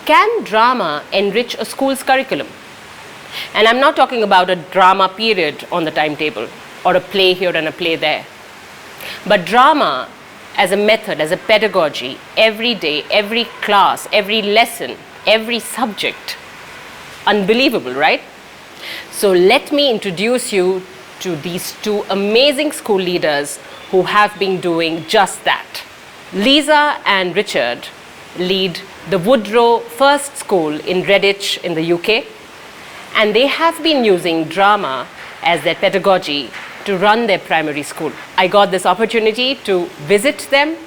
can drama enrich a school's curriculum? And I'm not talking about a drama period on the timetable or a play here and a play there. But drama as a method, as a pedagogy, every day, every class, every lesson, every subject. Unbelievable, right? So let me introduce you to these two amazing school leaders who have been doing just that. Lisa and Richard lead the Woodrow First School in Redditch in the UK, and they have been using drama as their pedagogy to run their primary school. I got this opportunity to visit them,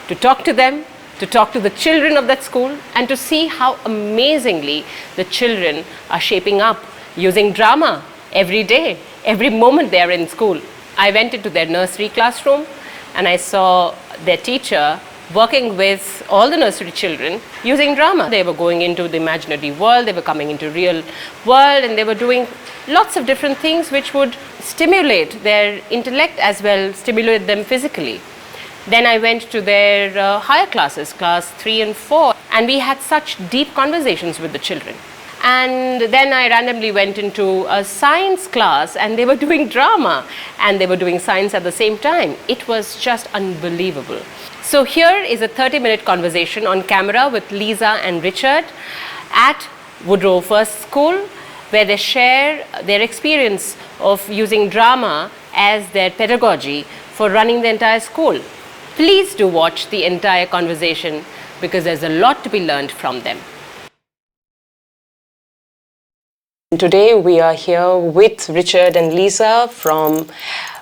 to talk to them, to talk to the children of that school, and to see how amazingly the children are shaping up using drama every day, every moment they are in school. I went into their nursery classroom and I saw their teacher working with all the nursery children using drama. They were going into the imaginary world, they were coming into real world, and they were doing lots of different things which would stimulate their intellect as well, stimulate them physically. Then I went to their higher classes, class 3 and 4, and we had such deep conversations with the children. And then I randomly went into a science class and they were doing drama and they were doing science at the same time. It was just unbelievable. So here is a 30-minute conversation on camera with Lisa and Richard at Woodrow First School, where they share their experience of using drama as their pedagogy for running the entire school. Please do watch the entire conversation because there's a lot to be learned from them. Today we are here with Richard and Lisa from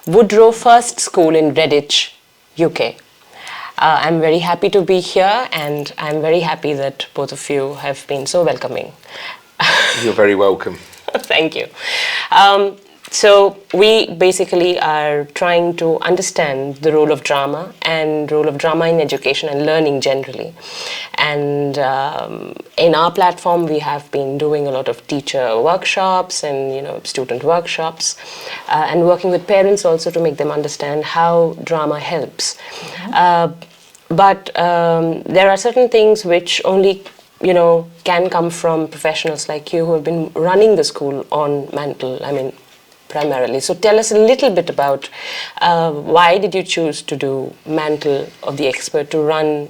Woodrow First School in Redditch, UK. I'm very happy to be here and I'm very happy that both of you have been so welcoming. You're very welcome. Thank you. So we basically are trying to understand the role of drama and role of drama in education and learning generally. And in our platform, we have been doing a lot of teacher workshops and student workshops, and working with parents also to make them understand how drama helps. But there are certain things which only can come from professionals like you who have been running the school on Mantle. Primarily. So tell us a little bit about why did you choose to do Mantle of the Expert to run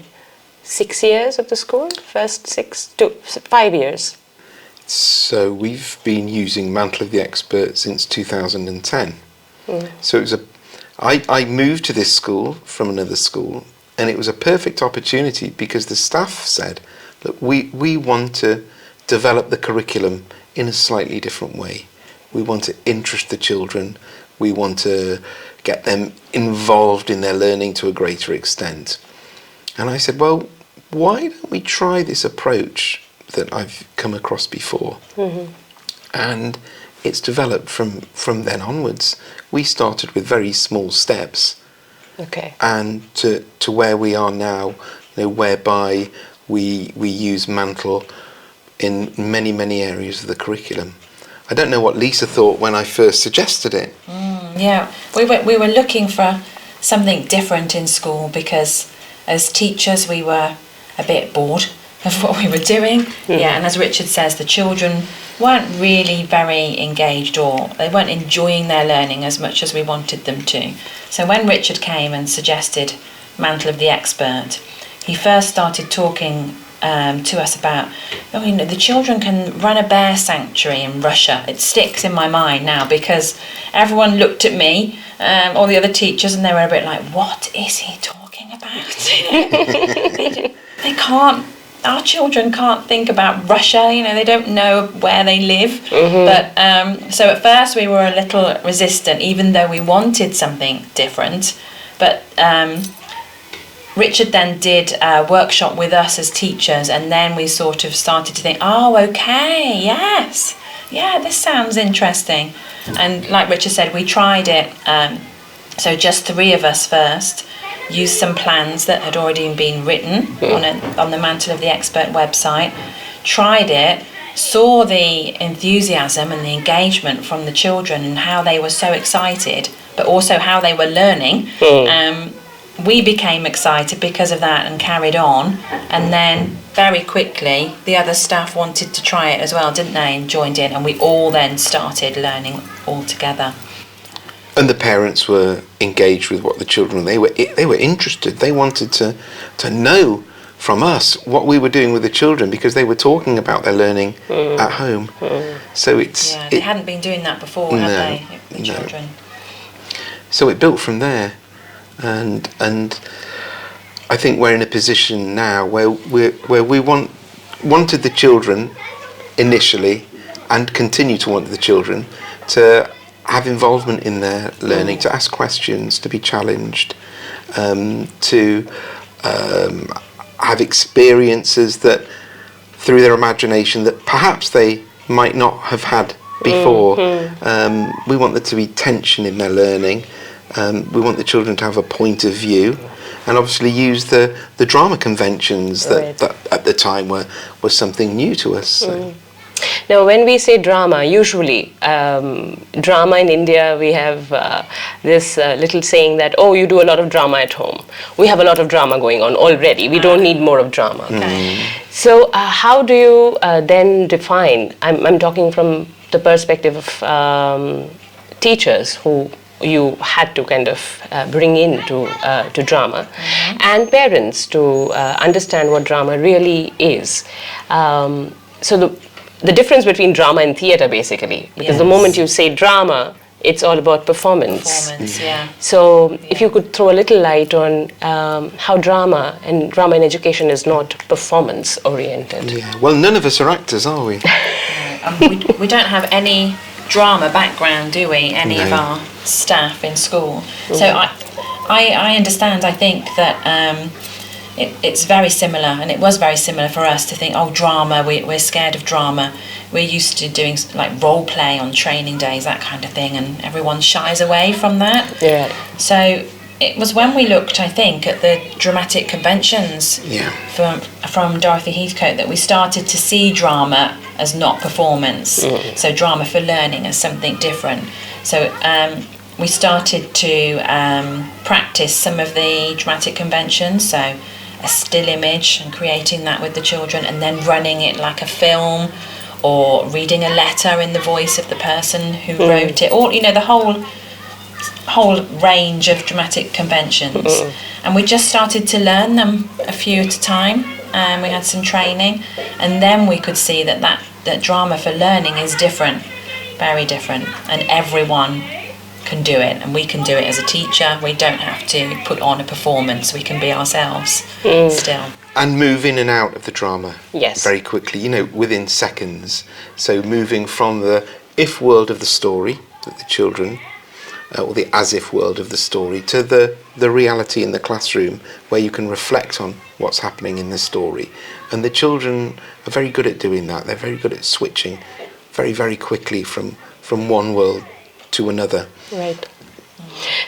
6 years of the school? First 5 years. So we've been using Mantle of the Expert since 2010. So it was I moved to this school from another school, and it was a perfect opportunity because the staff said, look, we want to develop the curriculum in a slightly different way. We want to interest the children. We want to get them involved in their learning to a greater extent. And I said, well, why don't we try this approach that I've come across before? And it's developed from then onwards. We started with very small steps. Okay. And to where we are now, whereby we use Mantle in many, many areas of the curriculum. I don't know what Lisa thought when I first suggested it. Yeah, we were looking for something different in school because as teachers we were a bit bored of what we were doing. Yeah, and as Richard says, the children weren't really very engaged or they weren't enjoying their learning as much as we wanted them to. So when Richard came and suggested Mantle of the Expert, he first started talking to us about, the children can run a bear sanctuary in Russia. It sticks in my mind now because everyone looked at me, all the other teachers, and they were a bit like, what is he talking about? They can't, our children can't think about Russia, they don't know where they live. But so at first we were a little resistant, even though we wanted something different. But Richard then did a workshop with us as teachers, and then we sort of started to think, okay, yes, yeah, this sounds interesting. And like Richard said, we tried it, so just 3 of us first, used some plans that had already been written on the Mantle of the Expert website, tried it, saw the enthusiasm and the engagement from the children and how they were so excited, but also how they were learning. We became excited because of that and carried on, and then very quickly, the other staff wanted to try it as well, didn't they? And joined in, and we all then started learning all together. And the parents were engaged with what the children, they were interested. They wanted to know from us what we were doing with the children, because they were talking about their learning at home. So they hadn't been doing that before, had they, the children? So it built from there, and I think we're in a position now where we wanted the children initially, and continue to want the children to have involvement in their learning, to ask questions, to be challenged, to have experiences that, through their imagination, that perhaps they might not have had before. We want there to be tension in their learning. We want the children to have a point of view, and obviously use the drama conventions that at the time were something new to us. So. Now, when we say drama, usually drama in India, we have this little saying that, oh, you do a lot of drama at home. We have a lot of drama going on already. We don't need more of drama. So how do you then define, I'm talking from the perspective of teachers who you had to kind of bring into to drama, and parents to understand what drama really is. So the difference between drama and theatre, basically, because the moment you say drama, it's all about performance. So if you could throw a little light on how drama in education is not performance oriented. Well, none of us are actors, are we? We don't have any drama background, do we? Any of our staff in school. So I understand. I think that it's very similar, and it was very similar for us to think, oh, drama, we're scared of drama. We're used to doing like role play on training days, that kind of thing, and everyone shies away from that. So it was when we looked, I think, at the dramatic conventions from Dorothy Heathcote that we started to see drama as not performance. So drama for learning as something different. So we started to practice some of the dramatic conventions, so a still image and creating that with the children, and then running it like a film, or reading a letter in the voice of the person who wrote it, or the whole range of dramatic conventions. And we just started to learn them a few at a time, and we had some training, and then we could see that drama for learning is different, very different, and everyone can do it, and we can do it as a teacher. We don't have to put on a performance, we can be ourselves still. And move in and out of the drama very quickly, within seconds. So moving from the if world of the story, that the children, or the as-if world of the story, to the reality in the classroom, where you can reflect on what's happening in the story. And the children are very good at doing that. They're very good at switching very, very quickly from one world to another. Right.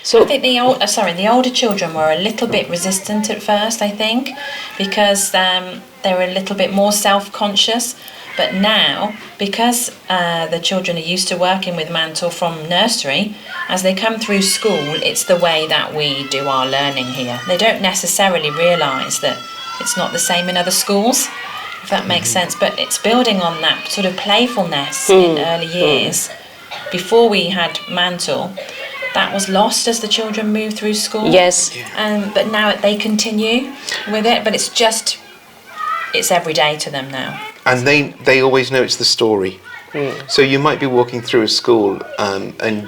So I think the older children were a little bit resistant at first, I think, because they were a little bit more self-conscious. But now, because the children are used to working with Mantle from nursery, as they come through school, it's the way that we do our learning here. They don't necessarily realise that it's not the same in other schools, if that makes sense. But it's building on that sort of playfulness in early years. Before we had Mantle, that was lost as the children moved through school. But now they continue with it, but it's every day to them now. And they always know it's the story. So you might be walking through a school and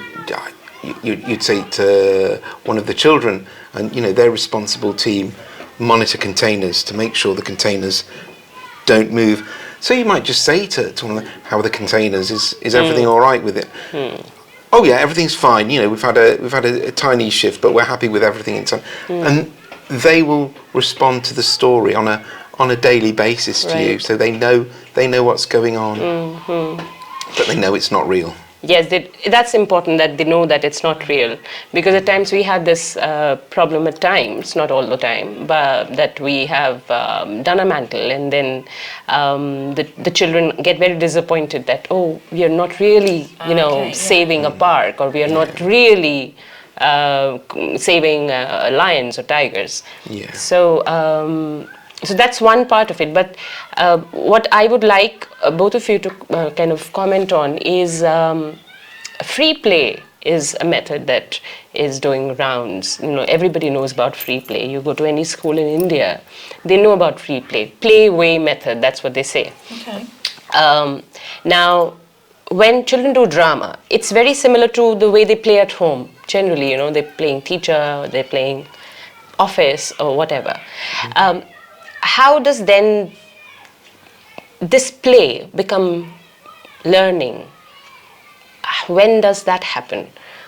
you'd say to one of the children, and their responsible team monitor containers to make sure the containers don't move. So you might just say to one of them, how are the containers? Is everything all right with it? Oh yeah, everything's fine. We've had a tiny shift, but we're happy with everything inside. And they will respond to the story on a daily basis to you, so they know what's going on, but they know it's not real. Yes, that's important, that they know that it's not real, because at times we have this problem at times, not all the time, but that we have done a mantle, and then the children get very disappointed that, oh, we are not really, saving a park, or we are not really saving lions or tigers. So So that's one part of it. But what I would like both of you to kind of comment on is free play is a method that is doing rounds. You know, everybody knows about free play. You go to any school in India, they know about free play. Play way method, that's what they say. Okay. Now, when children do drama, it's very similar to the way they play at home. Generally, you know, they're playing teacher, they're playing office or whatever. How does then this play become learning? When does that happen?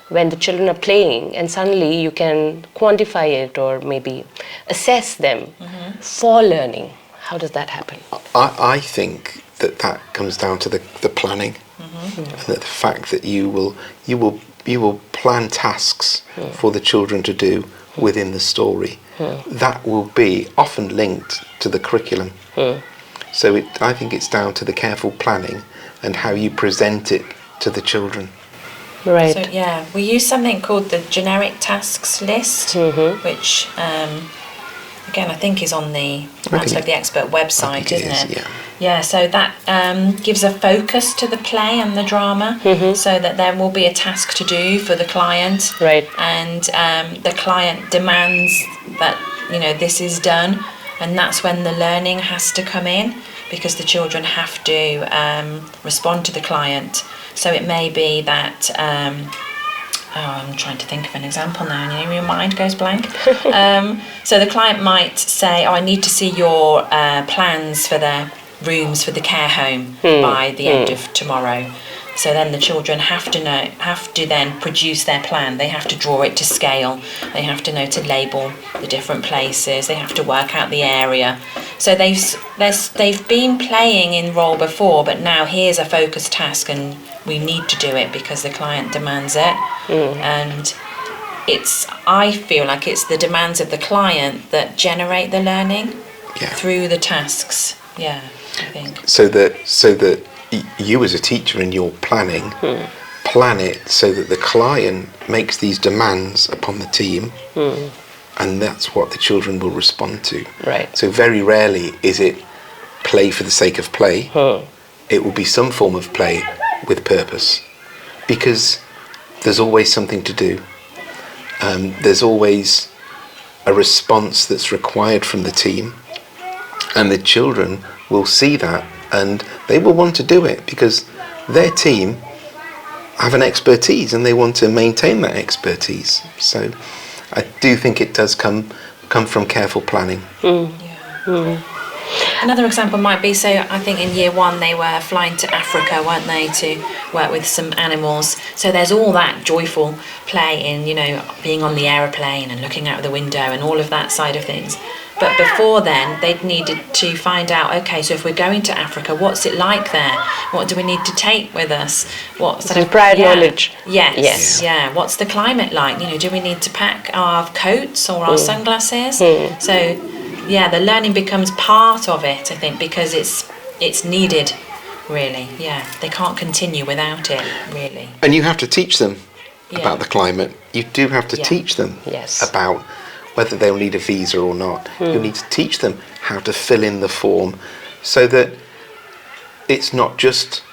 When the children are playing and suddenly you can quantify it or maybe assess them for learning. How does that happen? I think that comes down to the planning, and that the fact that you will plan tasks for the children to do within the story. That will be often linked to the curriculum. So I think it's down to the careful planning and how you present it to the children. Right. So yeah, we use something called the generic tasks list, which again I think is on the Mantle of the Expert website, isn't it? Yeah. Yeah, so that gives a focus to the play and the drama, so that there will be a task to do for the client, Right. and the client demands that, you know, this is done, and that's when the learning has to come in, because the children have to respond to the client. So it may be that I'm trying to think of an example now, and you know, your mind goes blank. So the client might say, I need to see your plans for the rooms for the care home by the end of tomorrow. So then the children have to then produce their plan. They have to draw it to scale. They have to know to label the different places. They have to work out the area. So they've been playing in role before, but now here's a focused task, and we need to do it because the client demands it. And I feel like it's the demands of the client that generate the learning through the tasks. Yeah, I think. So that you as a teacher in your planning plan it so that the client makes these demands upon the team, and that's what the children will respond to. Right. So very rarely is it play for the sake of play. It will be some form of play with purpose, because there's always something to do. There's always a response that's required from the team, and the children will see that and they will want to do it because their team have an expertise and they want to maintain that expertise. So I do think it does come from careful planning. Another example might be, so I think in year one they were flying to Africa, weren't they, to work with some animals. So there's all that joyful play in, you know, being on the aeroplane and looking out the window and all of that side of things. But before then, they'd needed to find out, okay, so if we're going to Africa, what's it like there? What do we need to take with us? What sort of prior knowledge. Yes. Yeah. What's the climate like? You know, do we need to pack our coats or our sunglasses? So, yeah, the learning becomes part of it, I think, because it's needed, really. Yeah, they can't continue without it, really. And you have to teach them about the climate. You do have to teach them about whether they'll need a visa or not. You need to teach them how to fill in the form so that it's not just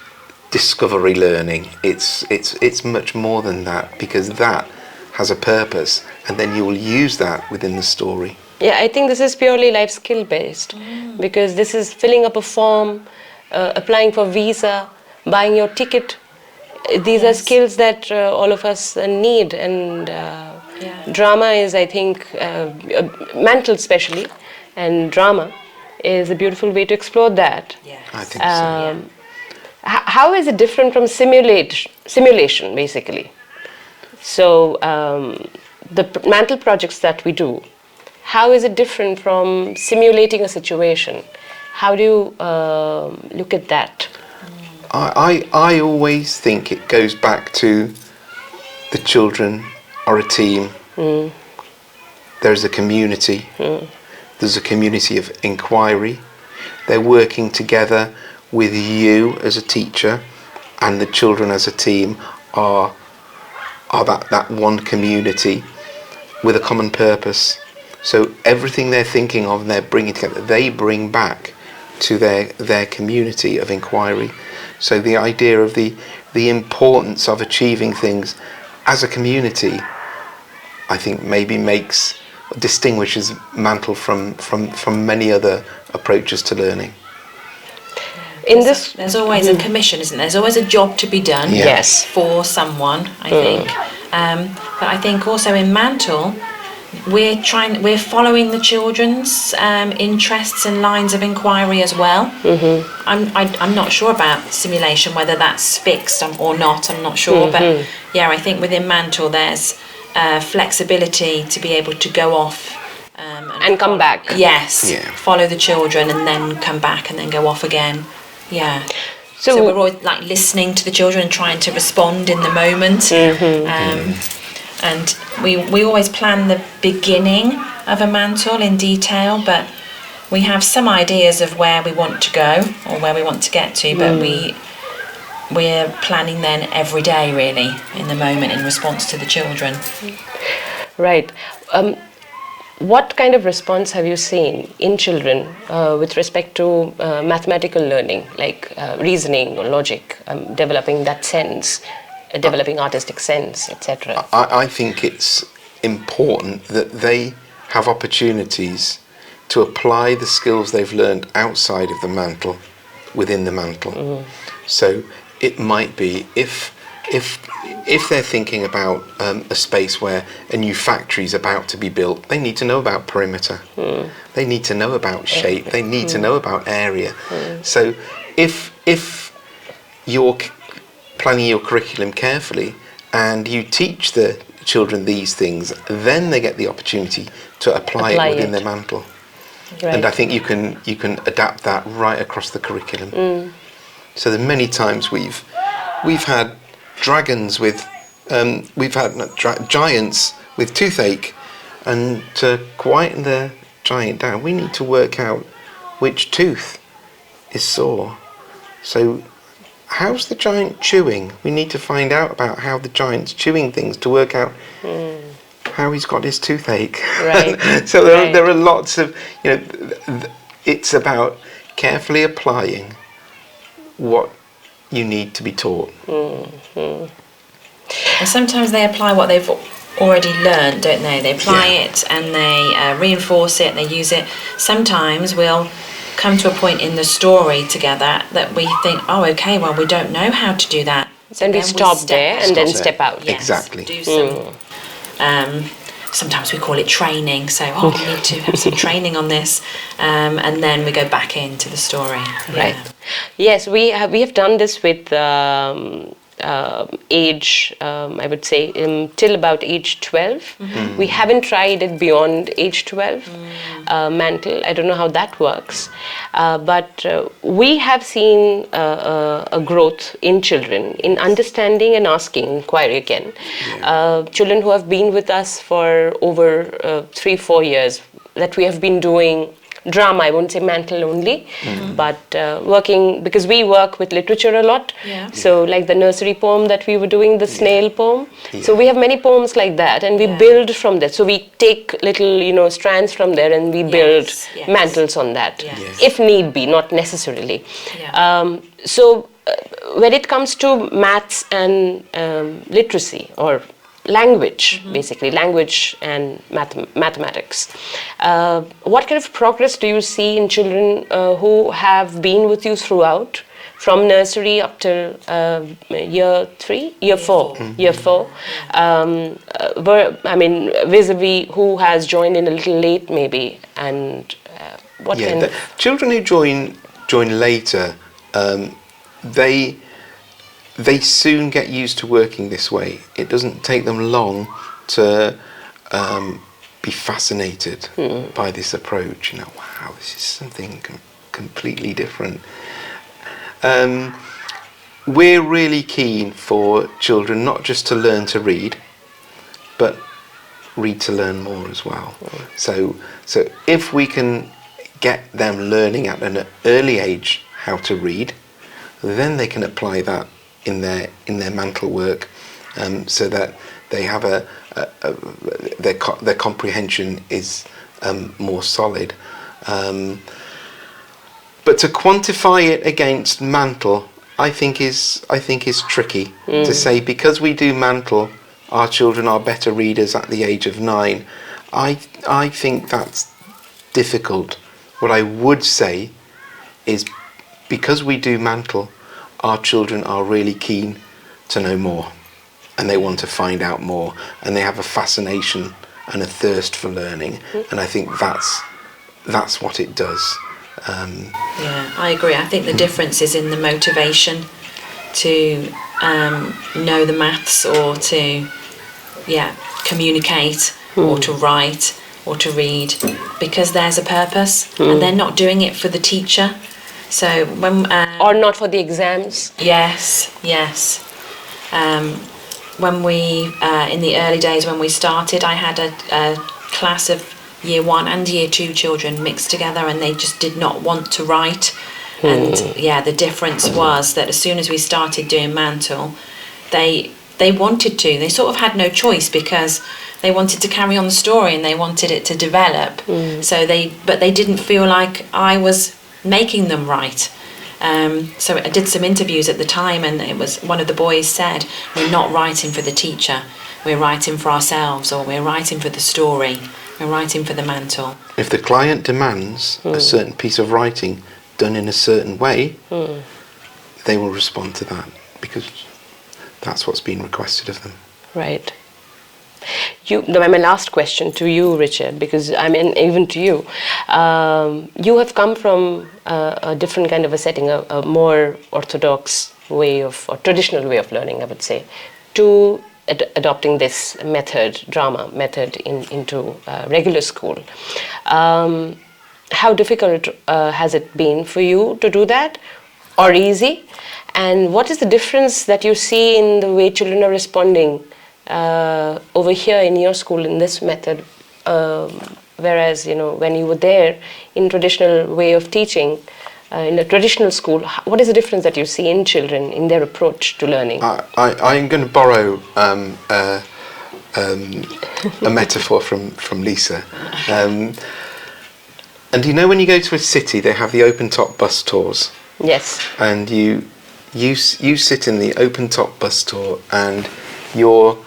discovery learning. It's much more than that, because that has a purpose, and then you will use that within the story. Yeah, I think this is purely life skill based, because this is filling up a form, applying for visa, buying your ticket. These are skills that all of us need, and drama is, I think, Mantle especially, and drama is a beautiful way to explore that. Yeah. I think so. How is it different from simulation, basically? So the Mantle projects that we do, how is it different from simulating a situation? How do you look at that? I always think it goes back to the children are a team. There's a community. There's a community of inquiry. They're working together with you as a teacher, and the children as a team are that one community with a common purpose. So everything they're thinking of and they're bringing together, they bring back to their community of inquiry. So the idea of the importance of achieving things as a community, I think maybe distinguishes Mantle from many other approaches to learning. There's always a commission, isn't there? There's always a job to be done. Yeah. Yes. For someone, I think. But I think also in Mantle, we're following the children's interests and lines of inquiry as well. I'm not sure about simulation, whether that's fixed or not. I'm not sure, but yeah, I think within Mantle there's flexibility to be able to go off And come back. Yes. Yeah. Follow the children and then come back and then go off again. Yeah. So we're always like listening to the children and trying to respond in the moment. And we always plan the beginning of a Mantle in detail, but we have some ideas of where we want to go or where we want to get to, but we're planning then every day really in the moment in response to the children. Right. What kind of response have you seen in children with respect to mathematical learning, like reasoning or logic, developing that sense, developing artistic sense, etc.? I think it's important that they have opportunities to apply the skills they've learned outside of the Mantle within the Mantle. So it might be if they're thinking about a space where a new factory is about to be built, they need to know about perimeter. They need to know about shape. They need to know about area. So if you're planning your curriculum carefully and you teach the children these things, then they get the opportunity to apply it within their Mantle. Right. And I think you can adapt that right across the curriculum. So there's many times we've had dragons with giants with toothache, and to quieten the giant down we need to work out which tooth is sore. So how's the giant chewing? We need to find out about how the giant's chewing things to work out how he's got his toothache. Right. So there are lots of, it's about carefully applying what you need to be taught. And sometimes they apply what they've already learned, don't they? They apply it and they reinforce it and they use it. Sometimes we'll come to a point in the story together that we think, oh, okay, well, we don't know how to do that. Then we stop there and then step out. Yes, Exactly. do some. Sometimes we call it training. So, we need to have some training on this, and then we go back into the story. Right. Yes, we have done this with age, I would say, till about age 12. We haven't tried it beyond age 12, Mantle. I don't know how that works. But we have seen a growth in children, in understanding and asking, inquiry again. Children who have been with us for over 3-4 years, that we have been doing drama, I won't say Mantle only, but working, because we work with literature a lot. So like the nursery poem that we were doing, the snail poem. So we have many poems like that, and we build from that. So we take little, strands from there, and we build mantles on that, if need be, not necessarily. So when it comes to maths and literacy, or language, basically, language and mathematics. What kind of progress do you see in children who have been with you throughout, from nursery up till year 4? Vis-a-vis who has joined in a little late, maybe, and what kind of... Children who join later, they soon get used to working this way. It doesn't take them long to be fascinated by this approach. Wow, this is something completely different. We're really keen for children not just to learn to read, but read to learn more as well. So if we can get them learning at an early age how to read, then they can apply that in their Mantle work, so that they have their comprehension is more solid. But to quantify it against Mantle, I think is tricky to say, because we do Mantle, our children are better readers at the age of 9. I think that's difficult. What I would say is, because we do Mantle, our children are really keen to know more, and they want to find out more, and they have a fascination and a thirst for learning, and I think that's what it does. Yeah, I agree. I think the difference is in the motivation to know the maths, or to communicate, or to write, or to read, because there's a purpose, and they're not doing it for the teacher. So when or not for the exams. Yes. When we in the early days when we started, I had a class of Year 1 and Year 2 children mixed together, and they just did not want to write. And the difference was that as soon as we started doing Mantle, they wanted to. They sort of had no choice, because they wanted to carry on the story and they wanted it to develop. But they didn't feel like I was making them write. So I did some interviews at the time, and it was one of the boys said, "We're not writing for the teacher, we're writing for ourselves, or we're writing for the story, we're writing for the Mantle." If the client demands a certain piece of writing done in a certain way, they will respond to that, because that's what's been requested of them. Right. My last question to you, Richard, because I mean, even to you, you have come from a different kind of a setting, a more orthodox way of, or traditional way of learning, I would say, to adopting this drama method into regular school. How difficult has it been for you to do that, or easy? And what is the difference that you see in the way children are responding over here in your school in this method, whereas when you were there in traditional way of teaching in a traditional school? What is the difference that you see in children in their approach to learning? I'm going to borrow a metaphor from Lisa, and when you go to a city, they have the open top bus tours. Yes. And you sit in the open top bus tour, and you're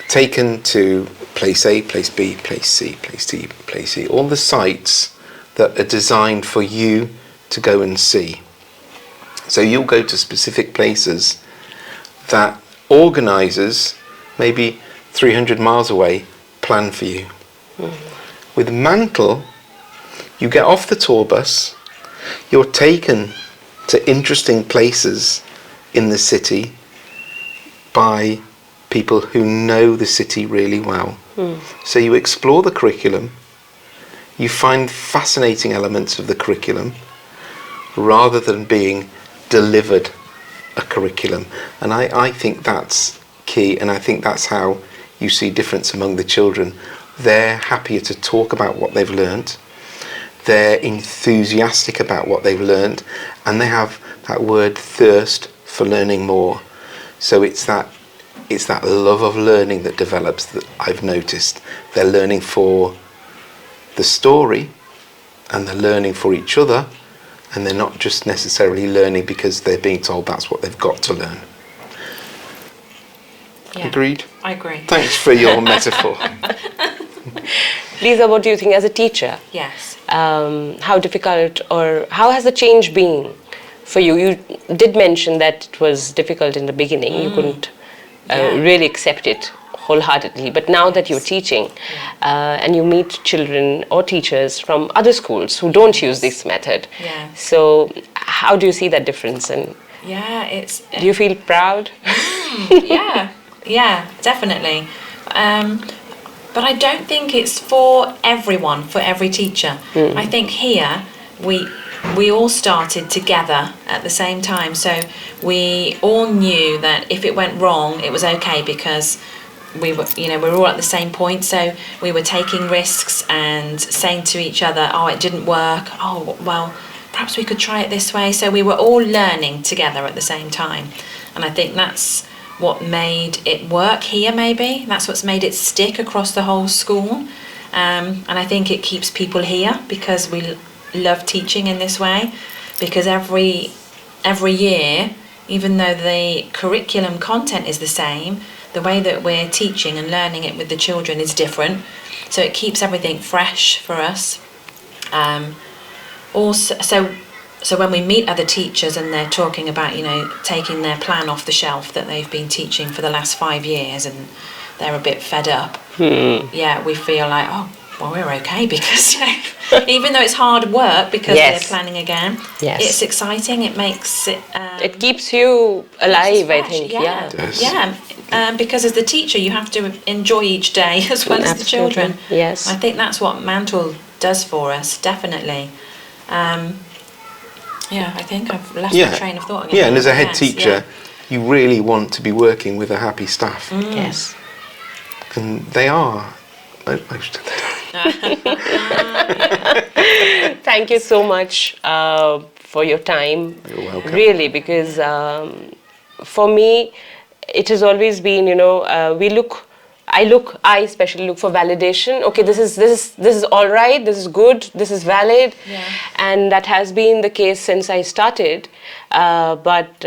taken to place A, place B, place C, place D, place C, all the sites that are designed for you to go and see. So you'll go to specific places that organisers, maybe 300 miles away, plan for you. With Mantle, you get off the tour bus, you're taken to interesting places in the city by people who know the city really well. So you explore the curriculum, you find fascinating elements of the curriculum, rather than being delivered a curriculum. And I think that's key, and I think that's how you see difference among the children. They're happier to talk about what they've learnt, they're enthusiastic about what they've learnt, and they have that word thirst for learning more. So it's that love of learning that develops, that I've noticed. They're learning for the story, and they're learning for each other, and they're not just necessarily learning because they're being told that's what they've got to learn. Yeah. Agreed? I agree. Thanks for your metaphor. Lisa, what do you think as a teacher? Yes. How difficult, or how has the change been for you? You did mention that it was difficult in the beginning. You couldn't really accept it wholeheartedly. But now that you're teaching and you meet children or teachers from other schools who don't use this method, so how do you see that difference? And do you feel proud? Yeah, definitely. But I don't think it's for everyone, for every teacher. I think here we all started together at the same time, so we all knew that if it went wrong, it was okay, because we were all at the same point. So we were taking risks and saying to each other, "Oh, it didn't work. Oh, well, perhaps we could try it this way." So we were all learning together at the same time, and I think that's what made it work here. Maybe that's what's made it stick across the whole school. And I think it keeps people here because we love teaching in this way, because every year, even though the curriculum content is the same, the way that we're teaching and learning it with the children is different, so it keeps everything fresh for us. Also, so when we meet other teachers and they're talking about, you know, taking their plan off the shelf that they've been teaching for the last 5 years and they're a bit fed up, yeah, we feel like, oh, well, we're okay, because even though it's hard work because Yes. they're planning again, Yes. it's exciting. It makes it. It keeps you alive, I fresh, think. yeah. Yes. Yeah, because as the teacher, you have to enjoy each day as well as the children. Yes. I think that's what Mantle does for us, definitely. Yeah, I think I've lost my train of thought again. Yeah, and as a head Yes, teacher, you really want to be working with a happy staff. Yes. And they are most of the time. Thank you so much for your time. You're welcome. Really, because for me, it has always been, you know, I especially look for validation. Okay, this is all right. This is good. This is valid, and that has been the case since I started. But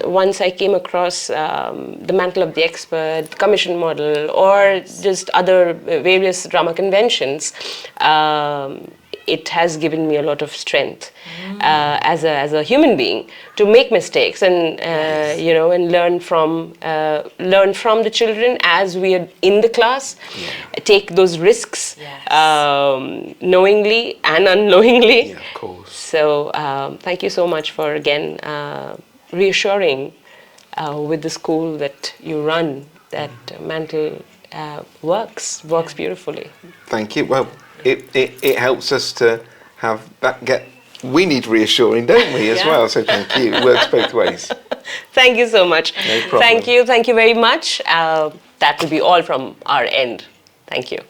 once I came across the Mantle of the Expert, commission model, or just other various drama conventions, it has given me a lot of strength as a human being to make mistakes and you know, and learn from the children as we are in the class, take those risks knowingly and unknowingly. Yeah, of course. So thank you so much for again reassuring with the school that you run that Mantle works beautifully. Thank you. Well, it helps us to have that we need reassuring, don't we, as well? So thank you. It works both ways. Thank you so much. No problem. Thank you very much. That will be all from our end. Thank you.